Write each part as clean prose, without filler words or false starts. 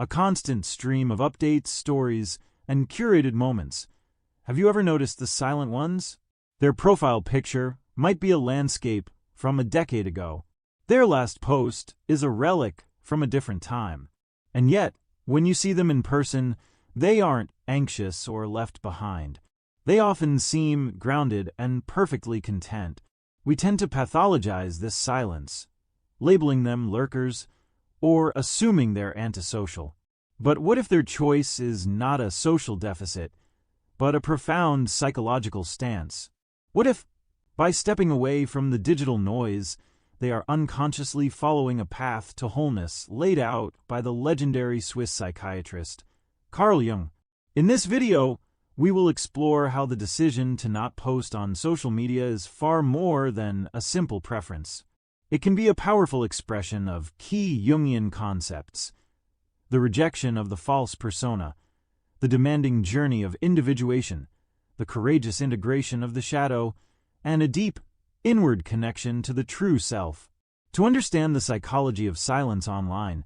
a constant stream of updates, stories, and curated moments. Have you ever noticed the silent ones? Their profile picture might be a landscape from a decade ago. Their last post is a relic from a different time. And yet, when you see them in person, they aren't anxious or left behind. They often seem grounded and perfectly content. We tend to pathologize this silence, labeling them lurkers or assuming they're antisocial. But what if their choice is not a social deficit, but a profound psychological stance? What if, by stepping away from the digital noise, they are unconsciously following a path to wholeness laid out by the legendary Swiss psychiatrist Carl Jung? In this video, we will explore how the decision to not post on social media is far more than a simple preference. It can be a powerful expression of key Jungian concepts: the rejection of the false persona, the demanding journey of individuation, the courageous integration of the shadow, and a deep, inward connection to the true self. To understand the psychology of silence online,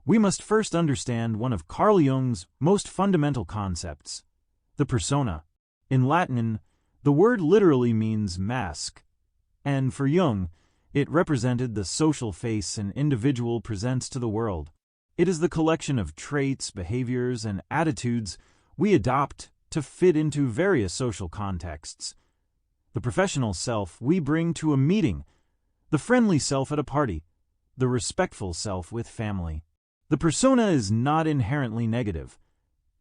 we must first understand one of Carl Jung's most fundamental concepts: the persona. In Latin, the word literally means mask, and for Jung, it represented the social face an individual presents to the world. It is the collection of traits, behaviors, and attitudes we adopt to fit into various social contexts. The professional self we bring to a meeting, the friendly self at a party, the respectful self with family. The persona is not inherently negative.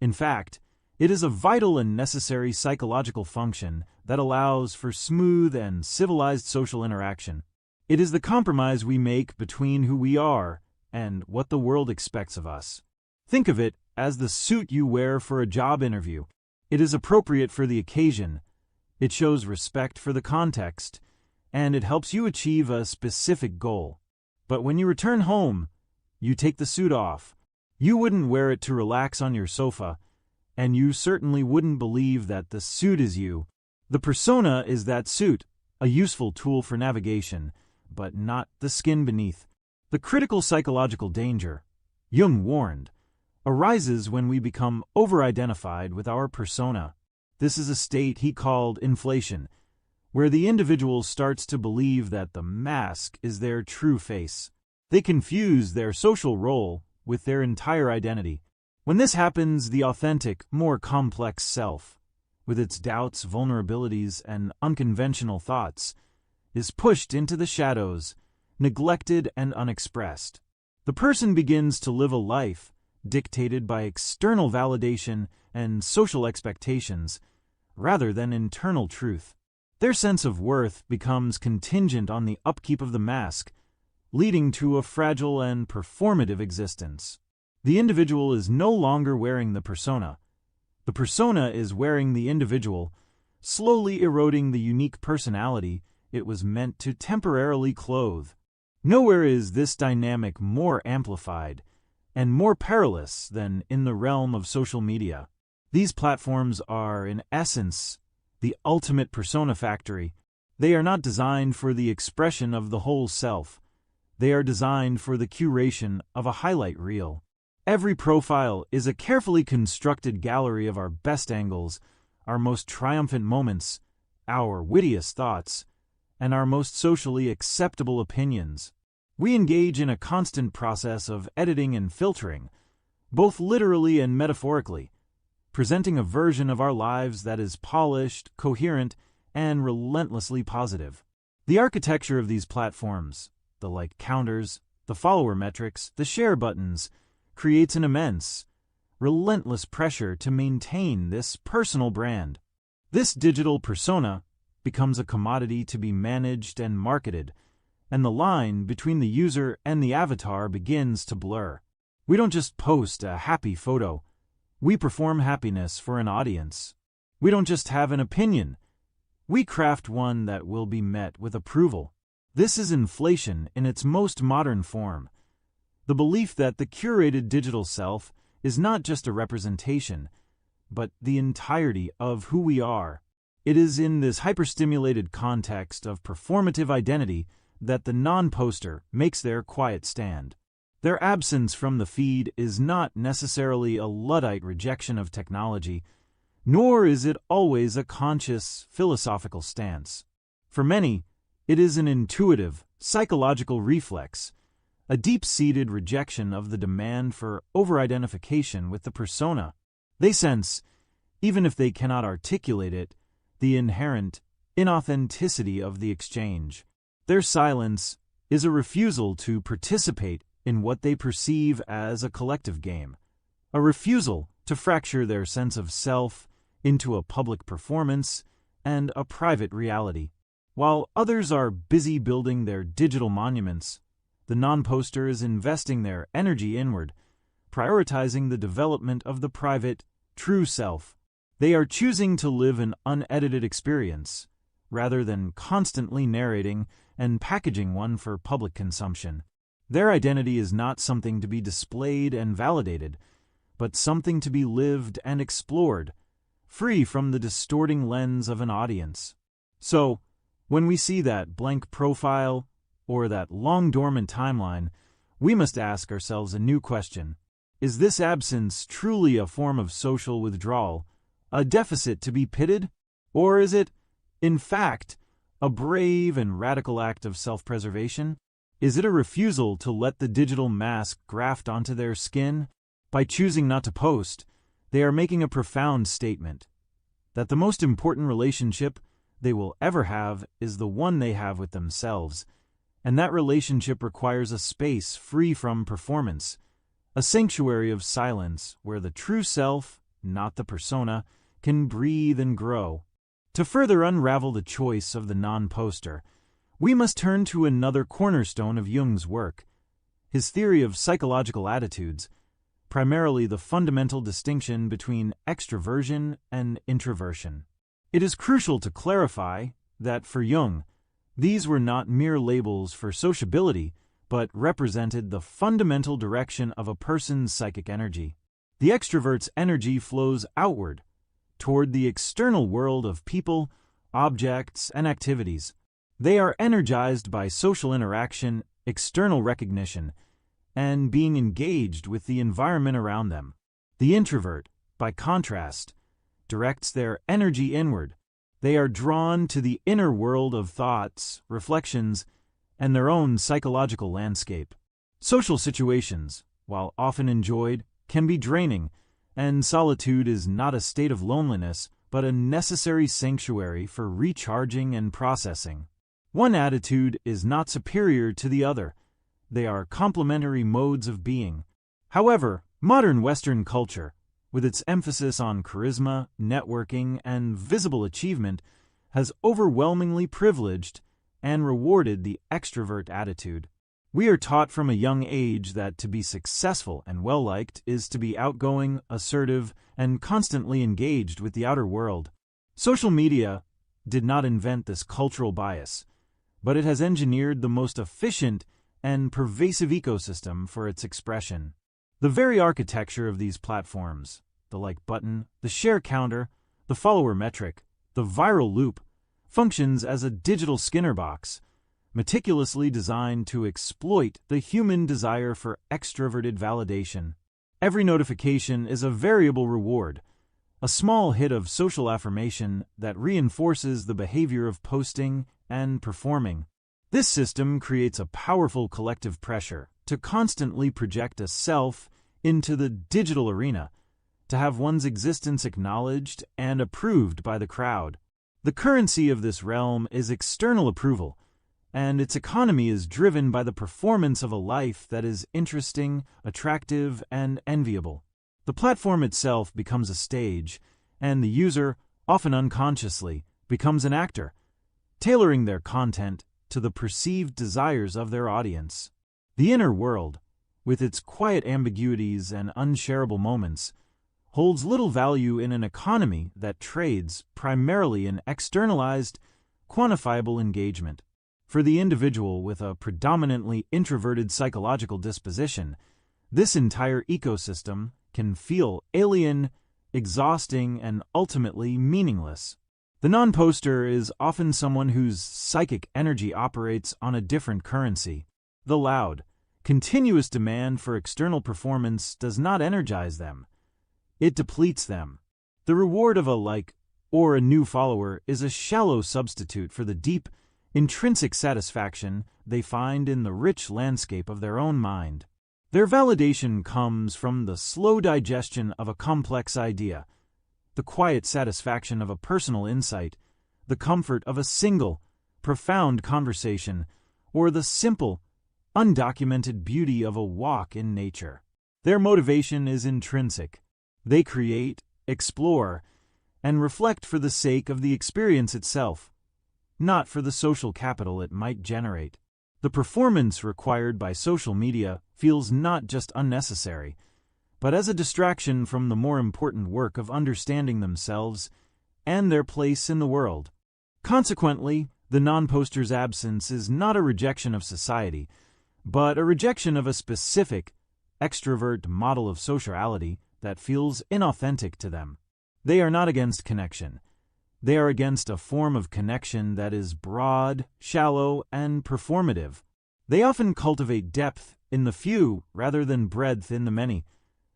In fact, it is a vital and necessary psychological function that allows for smooth and civilized social interaction. It is the compromise we make between who we are and what the world expects of us. Think of it as the suit you wear for a job interview. It is appropriate for the occasion, it shows respect for the context, and it helps you achieve a specific goal. But when you return home, you take the suit off. You wouldn't wear it to relax on your sofa, and you certainly wouldn't believe that the suit is you. The persona is that suit, a useful tool for navigation, but not the skin beneath. The critical psychological danger, Jung warned, arises when we become over-identified with our persona. This is a state he called inflation, where the individual starts to believe that the mask is their true face. They confuse their social role with their entire identity. When this happens, the authentic, more complex self, with its doubts, vulnerabilities, and unconventional thoughts, is pushed into the shadows, neglected and unexpressed. The person begins to live a life dictated by external validation and social expectations, rather than internal truth. Their sense of worth becomes contingent on the upkeep of the mask, leading to a fragile and performative existence. The individual is no longer wearing the persona. The persona is wearing the individual, slowly eroding the unique personality it was meant to temporarily clothe. Nowhere is this dynamic more amplified and more perilous than in the realm of social media. These platforms are, in essence, the ultimate persona factory. They are not designed for the expression of the whole self. They are designed for the curation of a highlight reel. Every profile is a carefully constructed gallery of our best angles, our most triumphant moments, our wittiest thoughts, and our most socially acceptable opinions. We engage in a constant process of editing and filtering, both literally and metaphorically, presenting a version of our lives that is polished, coherent, and relentlessly positive. The architecture of these platforms, the like counters, the follower metrics, the share buttons, creates an immense, relentless pressure to maintain this personal brand. This digital persona becomes a commodity to be managed and marketed, and the line between the user and the avatar begins to blur. We don't just post a happy photo, we perform happiness for an audience. We don't just have an opinion, we craft one that will be met with approval. This is inflation in its most modern form. The belief that the curated digital self is not just a representation, but the entirety of who we are. It is in this hyperstimulated context of performative identity that the non-poster makes their quiet stand. Their absence from the feed is not necessarily a Luddite rejection of technology, nor is it always a conscious philosophical stance. For many, it is an intuitive, psychological reflex, a deep-seated rejection of the demand for over-identification with the persona. They sense, even if they cannot articulate it, the inherent inauthenticity of the exchange. Their silence is a refusal to participate in what they perceive as a collective game, a refusal to fracture their sense of self into a public performance and a private reality. While others are busy building their digital monuments, the non-poster is investing their energy inward, prioritizing the development of the private, true self. They are choosing to live an unedited experience, rather than constantly narrating and packaging one for public consumption. Their identity is not something to be displayed and validated, but something to be lived and explored, free from the distorting lens of an audience. So, when we see that blank profile or that long dormant timeline, we must ask ourselves a new question. Is this absence truly a form of social withdrawal, a deficit to be pitted? Or is it, in fact, a brave and radical act of self-preservation? Is it a refusal to let the digital mask graft onto their skin? By choosing not to post, they are making a profound statement that the most important relationship they will ever have is the one they have with themselves, and that relationship requires a space free from performance, a sanctuary of silence where the true self, not the persona, can breathe and grow. To further unravel the choice of the non-poster, we must turn to another cornerstone of Jung's work, his theory of psychological attitudes, primarily the fundamental distinction between extroversion and introversion. It is crucial to clarify that for Jung, these were not mere labels for sociability, but represented the fundamental direction of a person's psychic energy. The extrovert's energy flows outward, toward the external world of people, objects, and activities. They are energized by social interaction, external recognition, and being engaged with the environment around them. The introvert, by contrast, directs their energy inward. They are drawn to the inner world of thoughts, reflections, and their own psychological landscape. Social situations, while often enjoyed, can be draining, and solitude is not a state of loneliness, but a necessary sanctuary for recharging and processing. One attitude is not superior to the other. They are complementary modes of being. However, modern Western culture, with its emphasis on charisma, networking, and visible achievement, has overwhelmingly privileged and rewarded the extrovert attitude. We are taught from a young age that to be successful and well-liked is to be outgoing, assertive, and constantly engaged with the outer world. Social media did not invent this cultural bias, but it has engineered the most efficient and pervasive ecosystem for its expression. The very architecture of these platforms, the like button, the share counter, the follower metric, the viral loop, functions as a digital Skinner box, meticulously designed to exploit the human desire for extroverted validation. Every notification is a variable reward, a small hit of social affirmation that reinforces the behavior of posting and performing. This system creates a powerful collective pressure to constantly project a self into the digital arena, to have one's existence acknowledged and approved by the crowd. The currency of this realm is external approval, and its economy is driven by the performance of a life that is interesting, attractive, and enviable. The platform itself becomes a stage, and the user, often unconsciously, becomes an actor, tailoring their content to the perceived desires of their audience. The inner world, with its quiet ambiguities and unshareable moments, holds little value in an economy that trades primarily in externalized, quantifiable engagement. For the individual with a predominantly introverted psychological disposition, this entire ecosystem can feel alien, exhausting, and ultimately meaningless. The non-poster is often someone whose psychic energy operates on a different currency. The loud, Continuous demand for external performance does not energize them. It depletes them. The reward of a like or a new follower is a shallow substitute for the deep, intrinsic satisfaction they find in the rich landscape of their own mind. Their validation comes from the slow digestion of a complex idea, the quiet satisfaction of a personal insight, the comfort of a single, profound conversation, or the simple, undocumented beauty of a walk in nature. Their motivation is intrinsic. They create, explore, and reflect for the sake of the experience itself, not for the social capital it might generate. The performance required by social media feels not just unnecessary, but as a distraction from the more important work of understanding themselves and their place in the world. Consequently, the non-poster's absence is not a rejection of society, but a rejection of a specific, extrovert model of sociality that feels inauthentic to them. They are not against connection. They are against a form of connection that is broad, shallow, and performative. They often cultivate depth in the few rather than breadth in the many,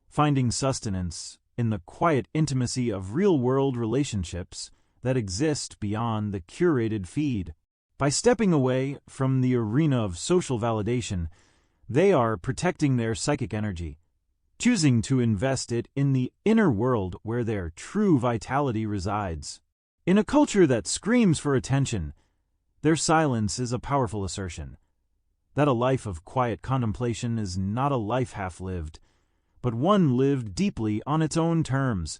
finding sustenance in the quiet intimacy of real-world relationships that exist beyond the curated feed. By stepping away from the arena of social validation, they are protecting their psychic energy, choosing to invest it in the inner world where their true vitality resides. In a culture that screams for attention, their silence is a powerful assertion that a life of quiet contemplation is not a life half-lived, but one lived deeply on its own terms,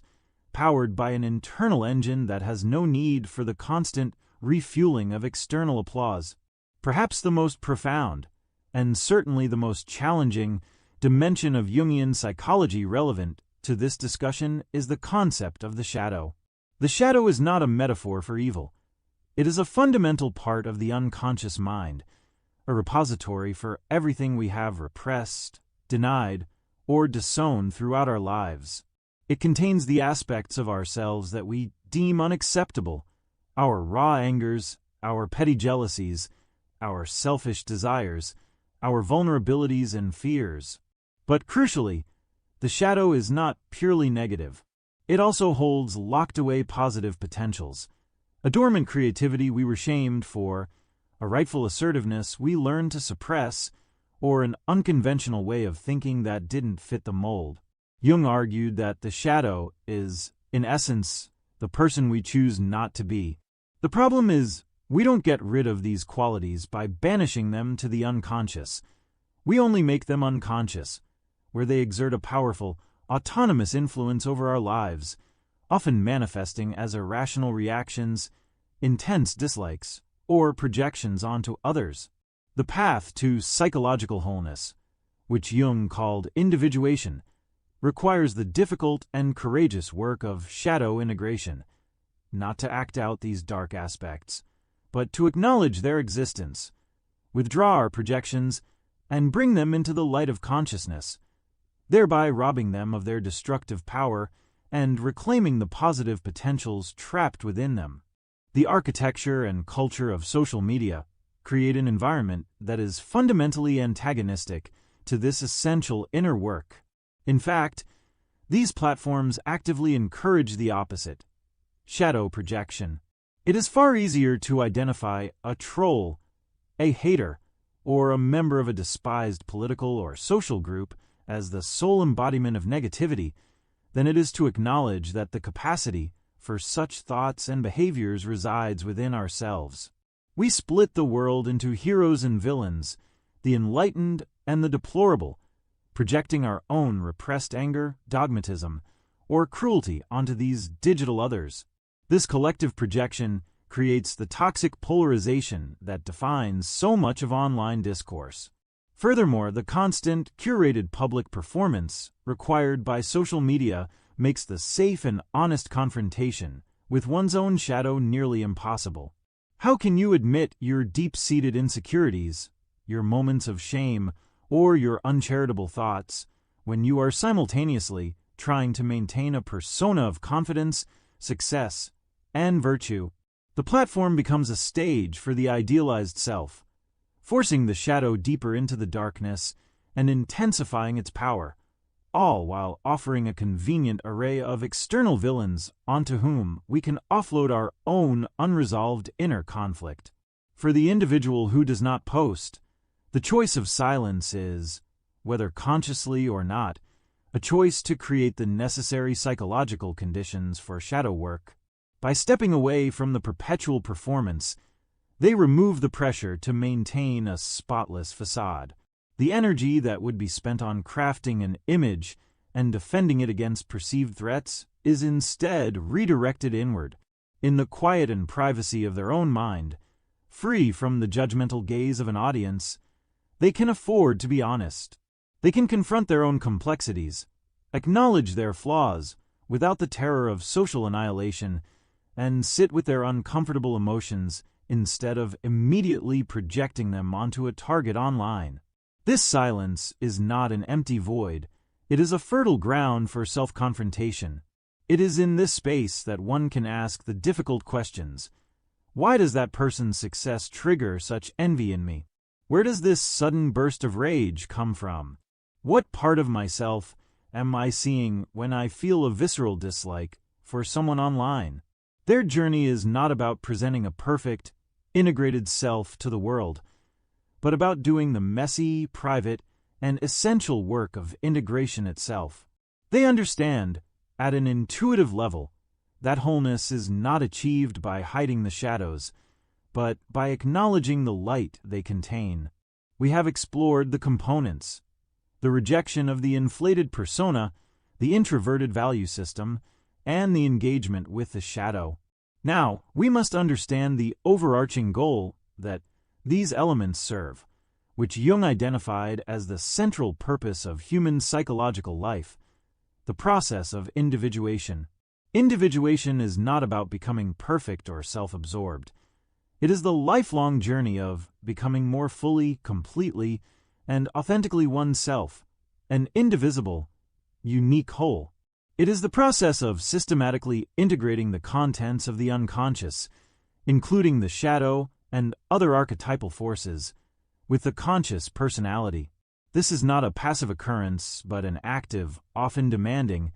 powered by an internal engine that has no need for the constant refueling of external applause. Perhaps the most profound, and certainly the most challenging, dimension of Jungian psychology relevant to this discussion is the concept of the shadow. The shadow is not a metaphor for evil. It is a fundamental part of the unconscious mind, a repository for everything we have repressed, denied, or disowned throughout our lives. It contains the aspects of ourselves that we deem unacceptable, our raw angers, our petty jealousies, our selfish desires, our vulnerabilities and fears. But crucially, the shadow is not purely negative. It also holds locked-away positive potentials, a dormant creativity we were shamed for, a rightful assertiveness we learned to suppress, or an unconventional way of thinking that didn't fit the mold. Jung argued that the shadow is, in essence, the person we choose not to be. The problem is, we don't get rid of these qualities by banishing them to the unconscious. We only make them unconscious, where they exert a powerful, autonomous influence over our lives, often manifesting as irrational reactions, intense dislikes, or projections onto others. The path to psychological wholeness, which Jung called individuation, requires the difficult and courageous work of shadow integration, not to act out these dark aspects, but to acknowledge their existence, withdraw our projections, and bring them into the light of consciousness, thereby robbing them of their destructive power and reclaiming the positive potentials trapped within them. The architecture and culture of social media create an environment that is fundamentally antagonistic to this essential inner work. In fact, these platforms actively encourage the opposite, shadow projection. It is far easier to identify a troll, a hater, or a member of a despised political or social group as the sole embodiment of negativity than it is to acknowledge that the capacity for such thoughts and behaviors resides within ourselves. We split the world into heroes and villains, the enlightened and the deplorable, projecting our own repressed anger, dogmatism, or cruelty onto these digital others. This collective projection creates the toxic polarization that defines so much of online discourse. Furthermore, the constant, curated public performance required by social media makes the safe and honest confrontation with one's own shadow nearly impossible. How can you admit your deep-seated insecurities, your moments of shame, or your uncharitable thoughts when you are simultaneously trying to maintain a persona of confidence, success, and virtue? The platform becomes a stage for the idealized self, forcing the shadow deeper into the darkness and intensifying its power, all while offering a convenient array of external villains onto whom we can offload our own unresolved inner conflict. For the individual who does not post, the choice of silence is, whether consciously or not, a choice to create the necessary psychological conditions for shadow work. By stepping away from the perpetual performance, they remove the pressure to maintain a spotless facade. The energy that would be spent on crafting an image and defending it against perceived threats is instead redirected inward, in the quiet and privacy of their own mind. Free from the judgmental gaze of an audience, they can afford to be honest. They can confront their own complexities, acknowledge their flaws without the terror of social annihilation, and sit with their uncomfortable emotions instead of immediately projecting them onto a target online. This silence is not an empty void. It is a fertile ground for self-confrontation. It is in this space that one can ask the difficult questions. Why does that person's success trigger such envy in me? Where does this sudden burst of rage come from? What part of myself am I seeing when I feel a visceral dislike for someone online? Their journey is not about presenting a perfect, integrated self to the world, but about doing the messy, private, and essential work of integration itself. They understand, at an intuitive level, that wholeness is not achieved by hiding the shadows, but by acknowledging the light they contain. We have explored the components, the rejection of the inflated persona, the introverted value system, and the engagement with the shadow. Now, we must understand the overarching goal that these elements serve, which Jung identified as the central purpose of human psychological life, the process of individuation. Individuation is not about becoming perfect or self-absorbed. It is the lifelong journey of becoming more fully, completely, and authentically oneself, an indivisible, unique whole. It is the process of systematically integrating the contents of the unconscious, including the shadow and other archetypal forces, with the conscious personality. This is not a passive occurrence, but an active, often demanding,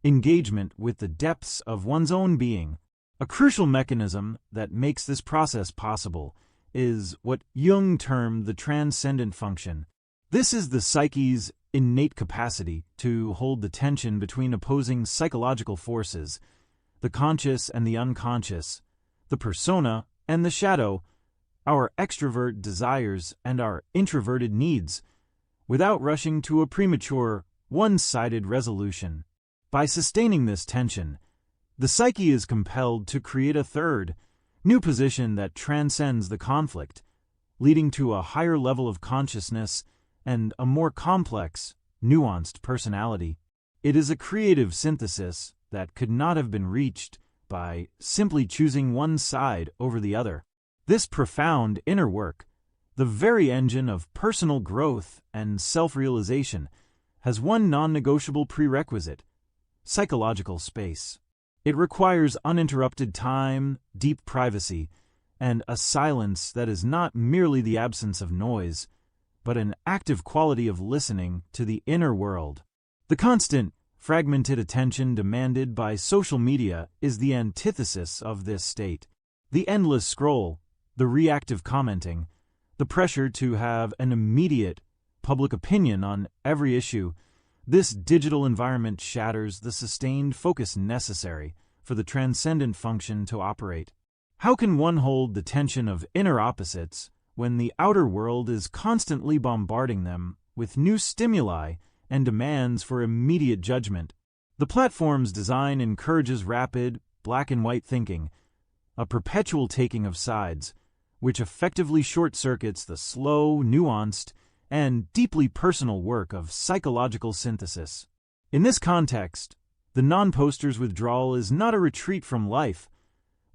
engagement with the depths of one's own being. A crucial mechanism that makes this process possible is what Jung termed the transcendent function. This is the psyche's innate capacity to hold the tension between opposing psychological forces, the conscious and the unconscious, the persona and the shadow, our extrovert desires and our introverted needs, without rushing to a premature, one-sided resolution. By sustaining this tension, the psyche is compelled to create a third, new position that transcends the conflict, leading to a higher level of consciousness and a more complex, nuanced personality. It is a creative synthesis that could not have been reached by simply choosing one side over the other. This profound inner work, the very engine of personal growth and self-realization, has one non-negotiable prerequisite: psychological space. It requires uninterrupted time, deep privacy, and a silence that is not merely the absence of noise, but an active quality of listening to the inner world. The constant, fragmented attention demanded by social media is the antithesis of this state. The endless scroll, the reactive commenting, the pressure to have an immediate public opinion on every issue, this digital environment shatters the sustained focus necessary for the transcendent function to operate. How can one hold the tension of inner opposites when the outer world is constantly bombarding them with new stimuli and demands for immediate judgment? The platform's design encourages rapid, black-and-white thinking, a perpetual taking of sides, which effectively short-circuits the slow, nuanced, and deeply personal work of psychological synthesis. In this context, the non-poster's withdrawal is not a retreat from life,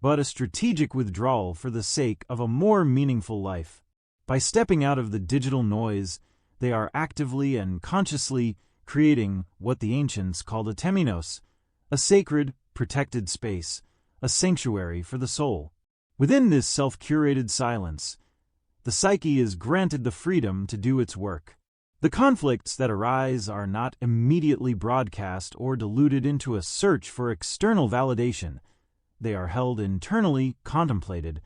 but a strategic withdrawal for the sake of a more meaningful life. By stepping out of the digital noise, they are actively and consciously creating what the ancients called a temenos, a sacred, protected space, a sanctuary for the soul. Within this self-curated silence, the psyche is granted the freedom to do its work. The conflicts that arise are not immediately broadcast or diluted into a search for external validation. They are held internally, contemplated,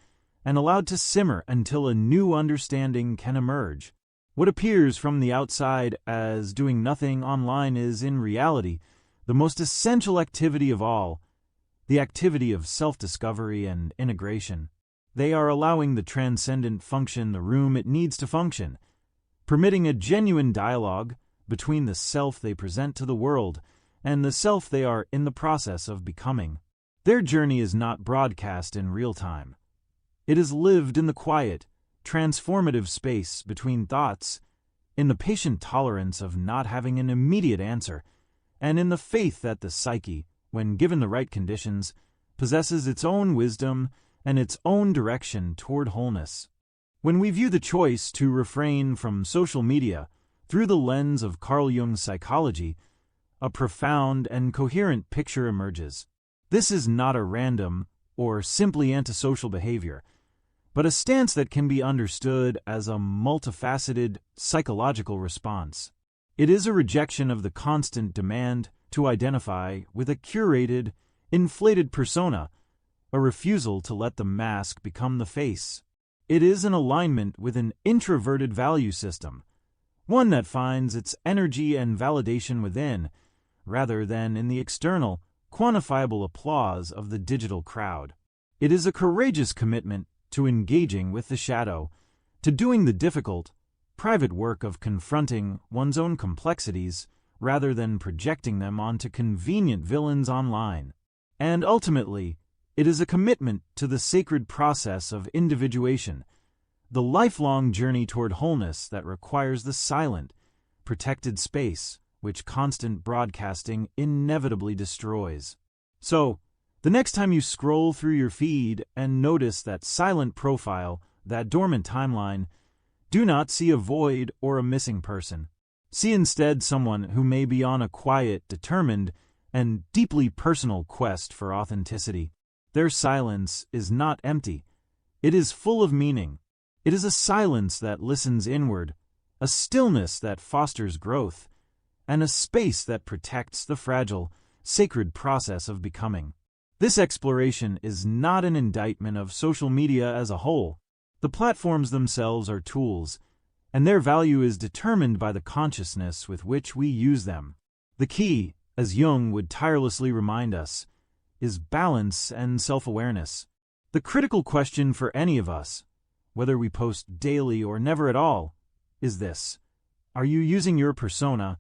and allowed to simmer until a new understanding can emerge. What appears from the outside as doing nothing online is, in reality, the most essential activity of all, the activity of self-discovery and integration. They are allowing the transcendent function the room it needs to function, permitting a genuine dialogue between the self they present to the world and the self they are in the process of becoming. Their journey is not broadcast in real time. It is lived in the quiet, transformative space between thoughts, in the patient tolerance of not having an immediate answer, and in the faith that the psyche, when given the right conditions, possesses its own wisdom and its own direction toward wholeness. When we view the choice to refrain from social media through the lens of Carl Jung's psychology, a profound and coherent picture emerges. This is not a random or simply antisocial behavior, but a stance that can be understood as a multifaceted psychological response. It is a rejection of the constant demand to identify with a curated, inflated persona, a refusal to let the mask become the face. It is an alignment with an introverted value system, one that finds its energy and validation within, rather than in the external, quantifiable applause of the digital crowd. It is a courageous commitment to engaging with the shadow, to doing the difficult, private work of confronting one's own complexities rather than projecting them onto convenient villains online. And ultimately, it is a commitment to the sacred process of individuation, the lifelong journey toward wholeness that requires the silent, protected space which constant broadcasting inevitably destroys. So, the next time you scroll through your feed and notice that silent profile, that dormant timeline, do not see a void or a missing person. See instead someone who may be on a quiet, determined, and deeply personal quest for authenticity. Their silence is not empty. It is full of meaning. It is a silence that listens inward, a stillness that fosters growth, and a space that protects the fragile, sacred process of becoming. This exploration is not an indictment of social media as a whole. The platforms themselves are tools, and their value is determined by the consciousness with which we use them. The key, as Jung would tirelessly remind us, is balance and self-awareness. The critical question for any of us, whether we post daily or never at all, is this: are you using your persona,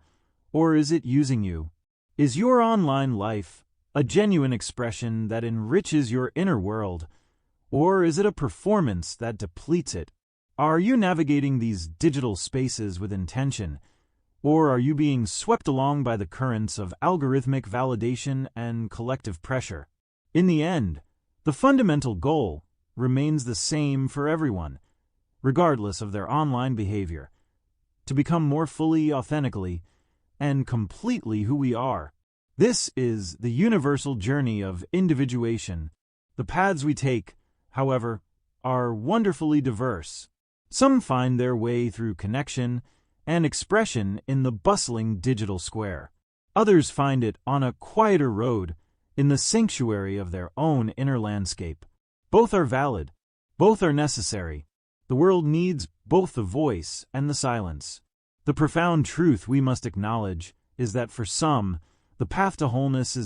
or is it using you? Is your online life a genuine expression that enriches your inner world, or is it a performance that depletes it? Are you navigating these digital spaces with intention, or are you being swept along by the currents of algorithmic validation and collective pressure? In the end, the fundamental goal remains the same for everyone, regardless of their online behavior: to become more fully, authentically, and completely who we are. This is the universal journey of individuation. The paths we take, however, are wonderfully diverse. Some find their way through connection and expression in the bustling digital square. Others find it on a quieter road in the sanctuary of their own inner landscape. Both are valid. Both are necessary. The world needs both the voice and the silence. The profound truth we must acknowledge is that for some, the path to wholeness is